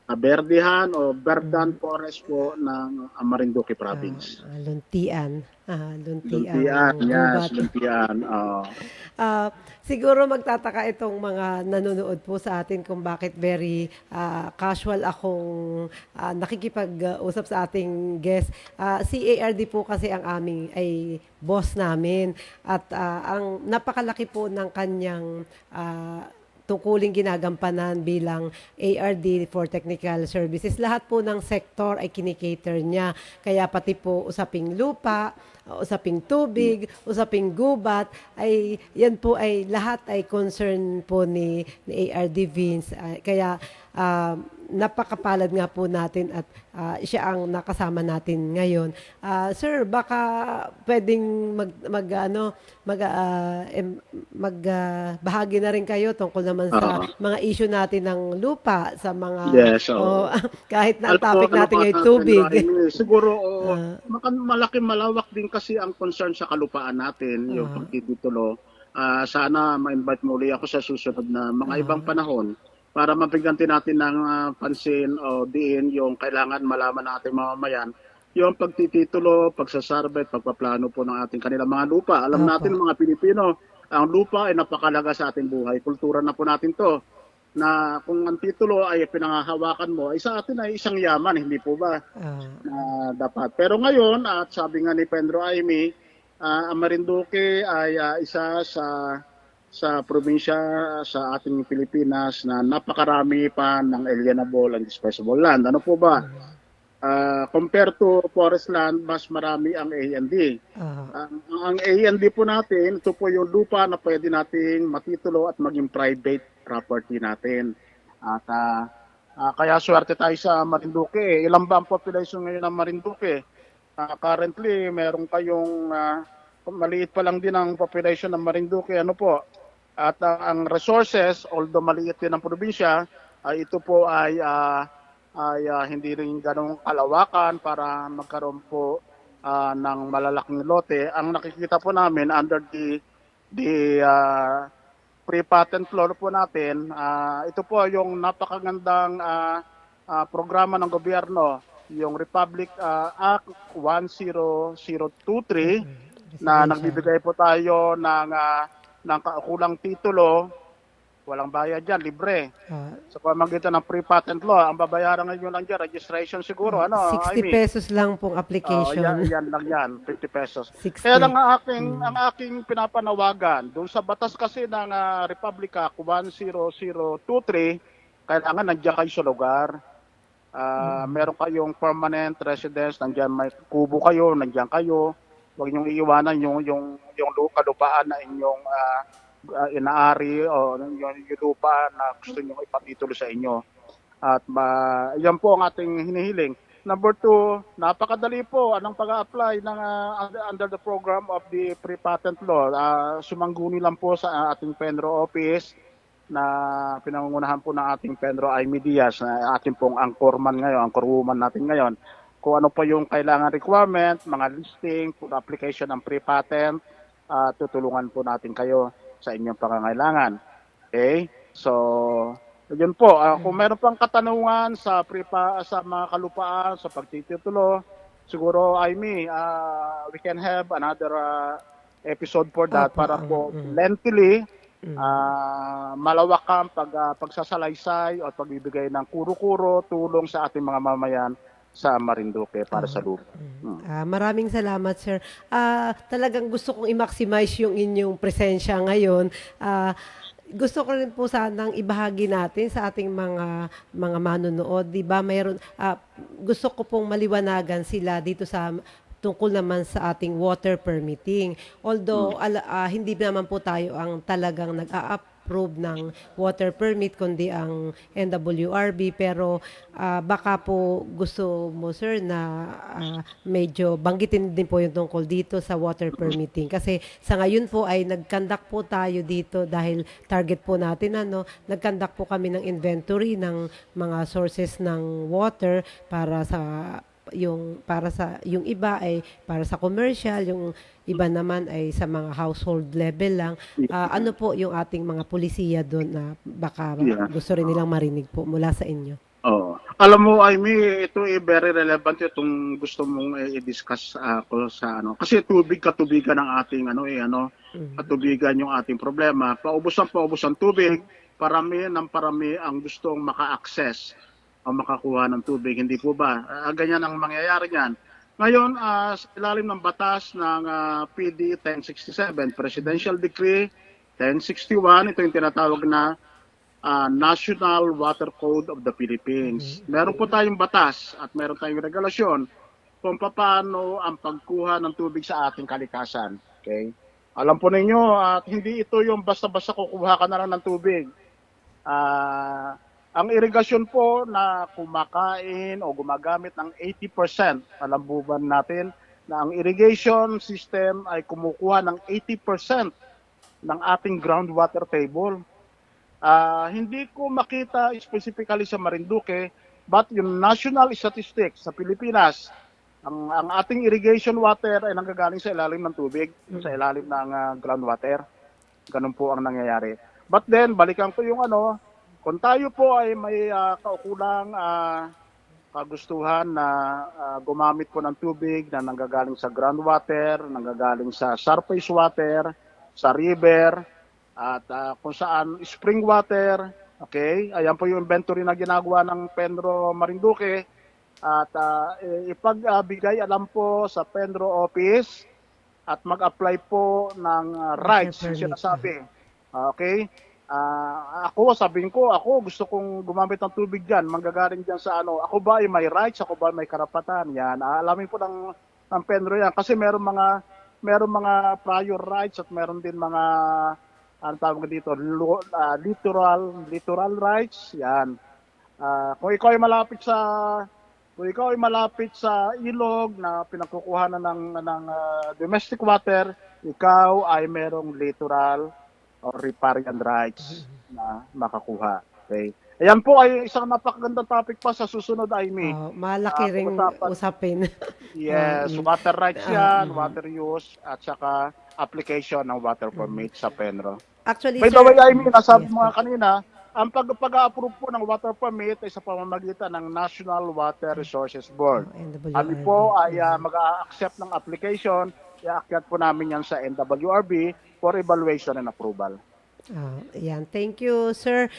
berdihan o Verdan Forest po ng Marinduque Province. Luntian. Luntian, yes, Luntian. Siguro magtataka itong mga nanonood po sa atin kung bakit very casual akong nakikipag-usap sa ating guest. Si ARD po kasi ang aming ay boss namin at ang napakalaki po ng kanyang tungkuling ginagampanan bilang ARD for Technical Services. Lahat po ng sektor ay kinikater niya. Kaya pati po usaping lupa, usaping tubig, usaping gubat, ay yan po ay lahat ay concern po ni ARD Vince. Kaya napakapalad nga po natin at siya ang nakasama natin ngayon. Sir, baka pwedeng bahagi na rin kayo tungkol naman sa mga issue natin ng lupa, sa mga kahit na ang topic natin ay tubig. Siguro malawak din kasi ang concern sa kalupaan natin, yung pagtitulo. Sana ma-invite muli ako sa susunod na mga ibang panahon para mabigyan natin ng pansin o diin yung kailangan malaman ng ating mamamayan, yung pagtititulo, pagsasarbet, pagpaplano po ng ating kanilang mga lupa. Alam natin mga Pilipino, ang lupa ay napakalaga sa ating buhay. Kultura na po natin to, na kung ang titulo ay pinangahawakan mo, ay sa atin ay isang yaman, hindi po ba? Dapat. Pero ngayon, at sabi nga ni Pedro Aimee, ang Marinduque ay isa sa probinsya sa ating Pilipinas na napakarami pa ng alienable and disposable land. Ano po ba? Compared to forest land, mas marami ang A&D. Ang A&D po natin, ito po yung lupa na pwede nating matitulo at maging private property natin. At kaya swerte tayo sa Marinduque. Ilan ba ang population ngayon ng Marinduque? currently meron kayong maliit pa lang din ang population ng Marinduque, ano po. At ang resources, although maliit din ang probinsya, ito po ay hindi rin ganong kalawakan para magkaroon po ng malalaking lote. Ang nakikita po namin under the pre-patent law po natin, ito po yung napakagandang programa ng gobyerno, yung Republic Act 10023 na nagbibigay po tayo ng kaukulang titulo, walang bayad dyan, libre. Sa pamamagitan ng pre-patent law, ang babayaran ngayon lang dyan, registration siguro, 60 pesos lang pong application. Yan lang yan, 50 pesos. 60. Kaya lang ang aking pinapanawagan, doon sa batas kasi ng Republic Act 10023, kailangan nandiyan kayo sa lugar. Meron kayong permanent residence, nandiyan may kubo kayo, nandiyan kayo. Huwag niyong iiwanan yung kalupaan na inyong inaari o yung lupa na gusto nyo ipatitulo sa inyo. At yan po ang ating hinihiling. Number 2, napakadali po anong pag-a-apply ng under the program of the pre-patent law. Sumangguni lang po sa ating Penro office na pinangungunahan po ng ating Penro Aimee Diaz, na ating pong anchorman ngayon, anchorwoman natin ngayon. Kung ano po yung kailangan requirement, mga listing, application ng pre-patent, tutulungan po natin kayo sa inyong pangangailangan. Okay? So, yun po. Kung meron pang katanungan sa mga kalupaan, sa pagtititulo, siguro, Aimee, we can have another episode for that para po lengthily, malawak ang pagsasalaysay o pagbibigay ng kuro-kuro, tulong sa ating mga mamayan sa Marinduque para sa lupa. Maraming salamat, sir. Talagang gusto kong i-maximize yung inyong presensya ngayon. Gusto ko rin po sanang ibahagi natin sa ating mga manonood, 'di ba? Mayroon gusto ko pong maliwanagan sila dito sa tungkol naman sa ating water permitting. Although hindi naman po tayo ang talagang nag-a-approve ng water permit kundi ang NWRB, pero baka po gusto mo, sir, na medyo banggitin din po yung tungkol dito sa water permitting, kasi sa ngayon po ay nag-conduct po tayo dito dahil target po natin nag-conduct po kami ng inventory ng mga sources ng water para yung iba ay para sa commercial, yung iba naman ay sa mga household level lang. Ano po yung ating mga pulisiya doon na baka gusto rin nilang marinig po mula sa inyo? Alam mo, Aimee, ito very relevant itong gusto mong i-discuss ako sa kasi katubigan ng ating katubigan yung ating problema. Paubos ang tubig, parami ang gustong maka-access o makakuha ng tubig, hindi po ba? Ganyan ang mangyayari niyan. Ngayon, sa ilalim ng batas ng PD 1067, Presidential Decree 1061, ito yung tinatawag na National Water Code of the Philippines. Meron po tayong batas at meron tayong regulasyon kung paano ang pagkuha ng tubig sa ating kalikasan. Okay? Alam po ninyo, hindi ito yung basta-basta kukuha ka na lang ng tubig. Ang irigasyon po na kumakain o gumagamit ng 80%, alam po ba natin na ang irrigation system ay kumukuha ng 80% ng ating groundwater table. Hindi ko makita specifically sa Marinduque, but yung national statistics sa Pilipinas, ang ating irrigation water ay nanggagaling sa ilalim ng tubig, sa ilalim ng groundwater. Ganun po ang nangyayari. But then, balikan ko yung kung tayo po ay may kaukulang kagustuhan na gumamit po ng tubig na nanggagaling sa groundwater, nanggagaling sa surface water, sa river, at kung saan spring water, okay? Ayan po yung inventory na ginagawa ng Penro Marinduque. At ipagbigay alam po sa Penro office at mag-apply po ng rights, yung sinasabi. Okay? Sabihin ko, gusto kong gumamit ng tubig dyan, manggagaling dyan sa ako ba ay may rights, ako ba ay may karapatan, yan. Alamin po ng Penro yan, kasi meron mga prior rights at meron din mga, tawag dito, littoral rights, yan. Kung ikaw ay malapit sa kung ikaw ay malapit sa ilog na pinagkukuhanan ng domestic water, ikaw ay merong littoral or riparian rights na makakuha. Okay? Ayan po ay isang napakagandang topic pa sa susunod, Amy. Malaki ring Pag-usapan. usapin. Yes, water rights yan, water use, at saka application ng water permit sa Penro. Actually, By sir, the way, Amy, nasabi yes mo nga kanina, ang pag-approve po ng water permit ay sa pamamagitan ng National Water Resources Board. NWRB. Kami po ay mag-a-accept ng application, i-akyat po namin yan sa NWRB for evaluation and approval. Yan. Thank you, sir.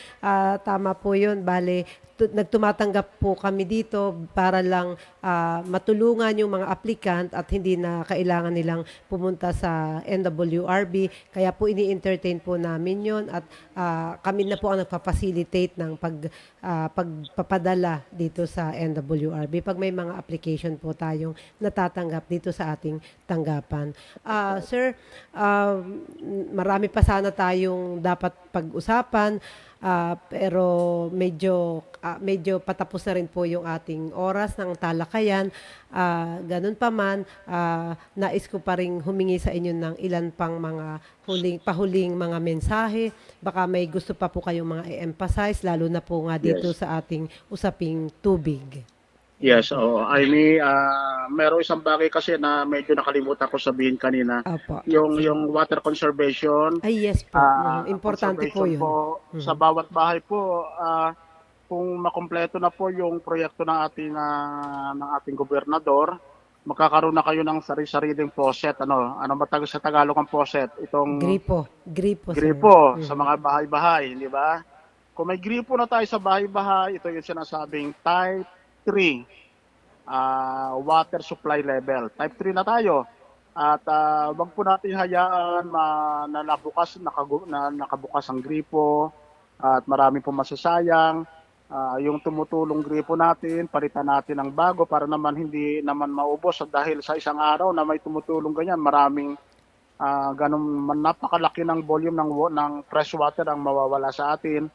Tama po yun. Bale, nagtumatanggap po kami dito para lang matulungan yung mga applicant at hindi na kailangan nilang pumunta sa NWRB. Kaya po ini-entertain po namin yun at kami na po ang nagpa-facilitate ng pagpapadala dito sa NWRB pag may mga application po tayong natatanggap dito sa ating tanggapan. Sir, marami pa sana tayong dapat pag-usapan. Pero medyo patapos na rin po yung ating oras ng talakayan. Ganun pa man, nais ko pa rin humingi sa inyo ng ilan pang mga pahuling mga mensahe. Baka may gusto pa po kayong mga i-emphasize, lalo na po nga dito sa ating usaping tubig. Yes, oo. Amy, meron isang bagay kasi na medyo nakalimutan ko sabihin kanina. Apo. Yung water conservation. Ay, yes po. Importante po yun. Sa bawat bahay po, kung makumpleto na po yung proyekto ng ating gobernador, magkakaroon na kayo ng sari-sariling faucet. Ano matawag sa Tagalog ang faucet? Itong Gripo, sa mga bahay-bahay, di ba? Kung may gripo na tayo sa bahay-bahay, ito yung sinasabing type 3 water supply level. Type 3 na tayo. At wag po natin hayaan na nakabukas ang gripo at marami po masasayang. Yung tumutulong gripo natin, palitan natin ng bago para naman hindi naman maubos. Dahil sa isang araw na may tumutulong ganyan, maraming napakalaki ng volume ng fresh water ang mawawala sa atin.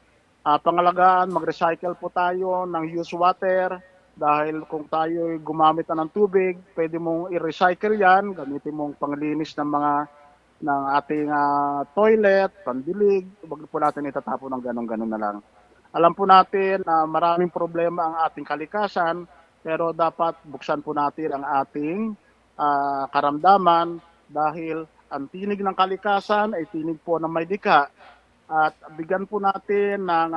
Pangalagaan, mag-recycle po tayo ng used water. Dahil kung tayo gumamit na ng tubig, pwede mong i-recycle yan, gamitin mong panglinis ng ating toilet, pandilig, wag po natin itatapon ng ganun-ganun na lang. Alam po natin na maraming problema ang ating kalikasan, pero dapat buksan po natin ang ating karamdaman dahil ang tinig ng kalikasan ay tinig po ng may dika. At bigyan po natin ng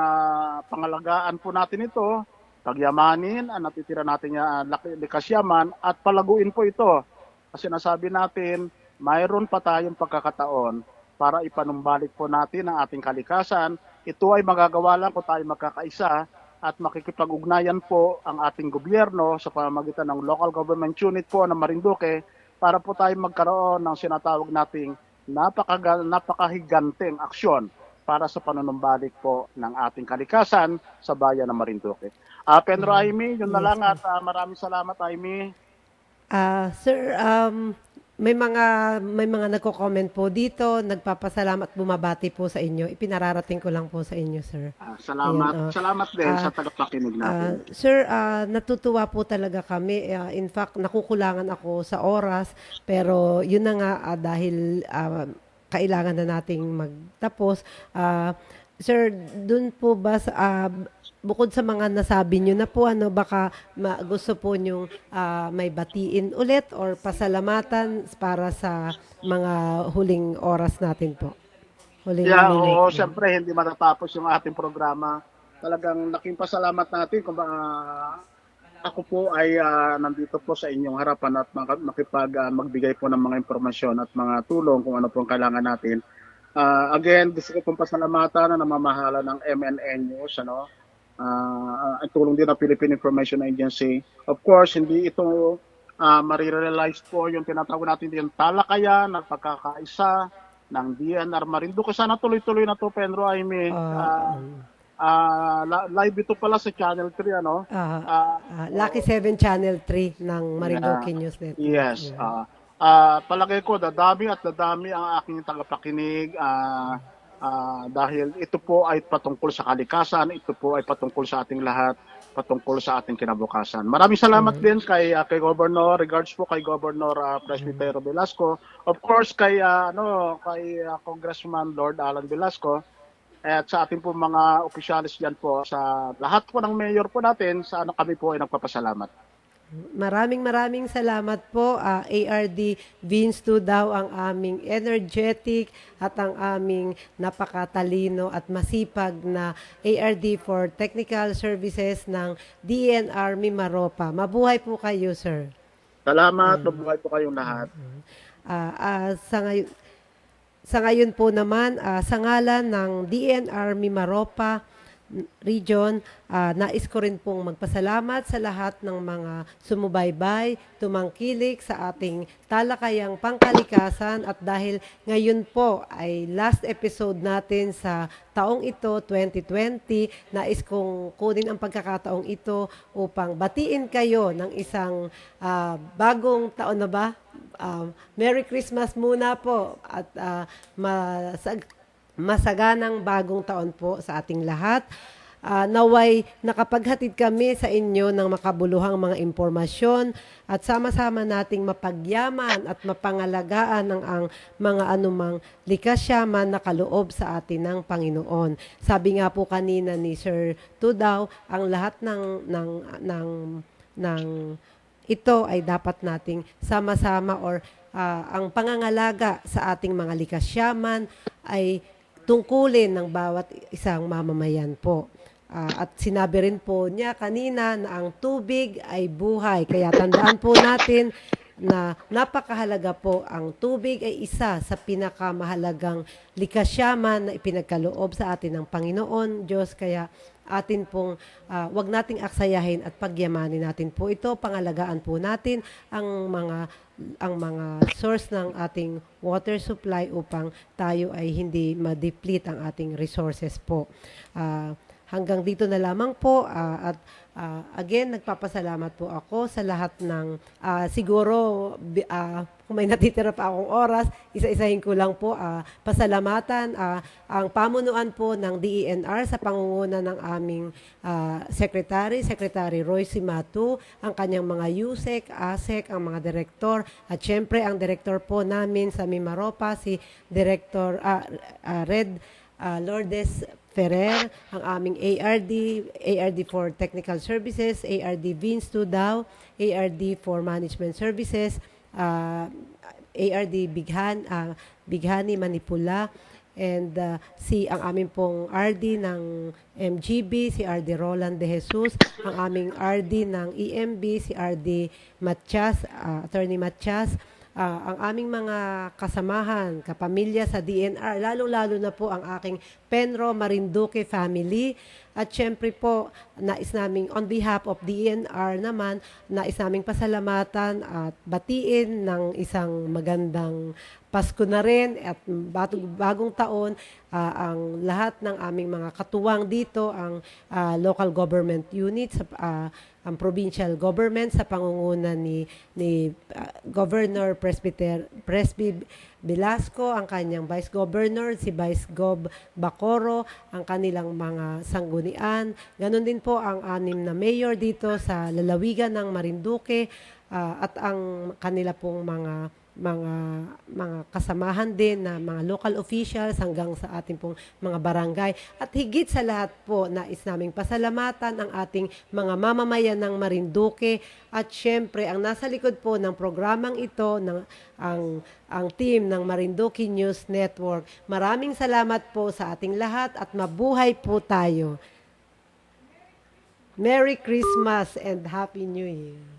pangalagaan po natin ito, pagyamanin ang natitira natin likas yaman at palaguin po ito. Kasi nasabi natin, mayroon pa tayong pagkakataon para ipanumbalik po natin ang ating kalikasan. Ito ay magagawa lang kung tayo magkakaisa at makikipag-ugnayan po ang ating gobyerno sa pamamagitan ng local government unit po ng Marinduque para po tayo magkaroon ng sinatawag nating napakahiganteng aksyon para sa panunumbalik po ng ating kalikasan sa bayan ng Marinduque. Penro, Amy, yun na lang at maraming salamat, Amy. Sir, may mga nagko-comment po dito, nagpapasalamat, bumabati po sa inyo. Ipinararating ko lang po sa inyo, sir. Salamat. Salamat din sa tagapakinig natin. Sir, natutuwa po talaga kami. In fact, nakukulangan ako sa oras, pero yun na nga dahil kailangan na nating magtapos. Sir, dun po ba bukod sa mga nasabi nyo na po, baka gusto po nyong may batiin ulit or pasalamatan para sa mga huling oras natin po? Oo, siyempre hindi matatapos yung ating programa. Talagang laking pasalamat natin kung ako po ay nandito po sa inyong harapan at magbigay po ng mga impormasyon at mga tulong kung ano po ang kailangan natin. Again, gusto ko pong pasalamatan na namamahala ng MNN News, at tulong din ng Philippine Information Agency. Of course, hindi ito marirealize po yung tinatawag natin yung talakayan at pagkakaisa ng DNR Marinduque. Sana tuloy-tuloy na to, Penro, Amy. Live ito pala sa Channel 3, Lucky 7 Channel 3 ng Marinduque News Network. Yes. Palagay ko, dadami ang aking tagapakinig dahil ito po ay patungkol sa kalikasan, ito po ay patungkol sa ating lahat. patungkol sa ating kinabukasan. Maraming salamat din kay Governor, regards po kay Governor Presbytero Velasco. Of course kay Congressman Lord Alan Velasco at sa ating po mga opisyalis diyan po sa lahat po ng mayor po natin, sa kami po ay nagpapasalamat. Maraming salamat po. ARD Vince daw ang aming energetic at ang aming napakatalino at masipag na ARD for Technical Services ng DNR Mimaropa. Mabuhay po kayo, sir. Salamat, mabuhay po kayong lahat. Sa ngayon po naman, sa ngalan ng DNR Mimaropa Region, nais ko rin pong magpasalamat sa lahat ng mga sumubaybay, tumangkilik sa ating talakayang pangkalikasan, at dahil ngayon po ay last episode natin sa taong ito, 2020, nais kong kunin ang pagkakataong ito upang batiin kayo ng isang bagong taon na ba? Merry Christmas muna po at masaganang bagong taon po sa ating lahat. Naway nakapaghatid kami sa inyo ng makabuluhang mga impormasyon at sama-sama nating mapagyaman at mapangalagaan ang mga anumang likas yaman na kaloob sa atin ng Panginoon. Sabi nga po kanina ni Sir Tudaw, ang lahat ng ito ay dapat nating sama-sama, or ang pangangalaga sa ating mga likas yaman ay tungkulin ng bawat isang mamamayan po. At sinabi rin po niya kanina na ang tubig ay buhay. Kaya tandaan po natin na napakahalaga po, ang tubig ay isa sa pinakamahalagang likas yaman na ipinagkaloob sa atin ng Panginoon Diyos. Kaya atin pong wag nating aksayahin at pagyamanin natin po ito. Pangalagaan po natin ang mga source ng ating water supply upang tayo ay hindi ma-deplete ang ating resources po. Hanggang dito na lamang po, at again, nagpapasalamat po ako sa lahat ng siguro kung may natitira pa akong oras, isa-isahin ko lang po pasalamatan ang pamunuan po ng DENR sa pangunguna ng aming Secretary Roy Simatu, ang kanyang mga USEC, ASEC, ang mga direktor, at syempre ang direktor po namin sa Mimaropa, si Director Red Lourdes Ferrer, ang aming ARD for Technical Services, ARD Vince Daw, ARD for Management Services, ARD Bighani Manipula, and ang aming pong RD ng MGB, si RD Roland De Jesus, ang aming RD ng EMB, si RD Matias, Attorney Matias, ang aming mga kasamahan, kapamilya sa DNR, lalo-lalo na po ang aking Penro Marinduque family. At syempre po, nais naming on behalf of DNR naman, nais naming pasalamatan at batiin ng isang magandang Pasko na rin at bagong taon ang lahat ng aming mga katuwang dito, ang local government units, ang provincial government sa pangunguna ni Governor Presby Velasco, ang kanyang Vice Governor, si Vice Gov Bacoro, ang kanilang mga sanggunian. Ganon din po ang 6 na mayor dito sa lalawigan ng Marinduque, at ang kanila pong mga kasamahan din na mga local officials hanggang sa ating pong mga barangay. At higit sa lahat po, nais naming pasalamatan ang ating mga mamamayan ng Marinduque, at syempre ang nasa likod po ng programang ito, ang team ng Marinduque News Network. Maraming salamat po sa ating lahat at mabuhay po tayo. Merry Christmas and Happy New Year.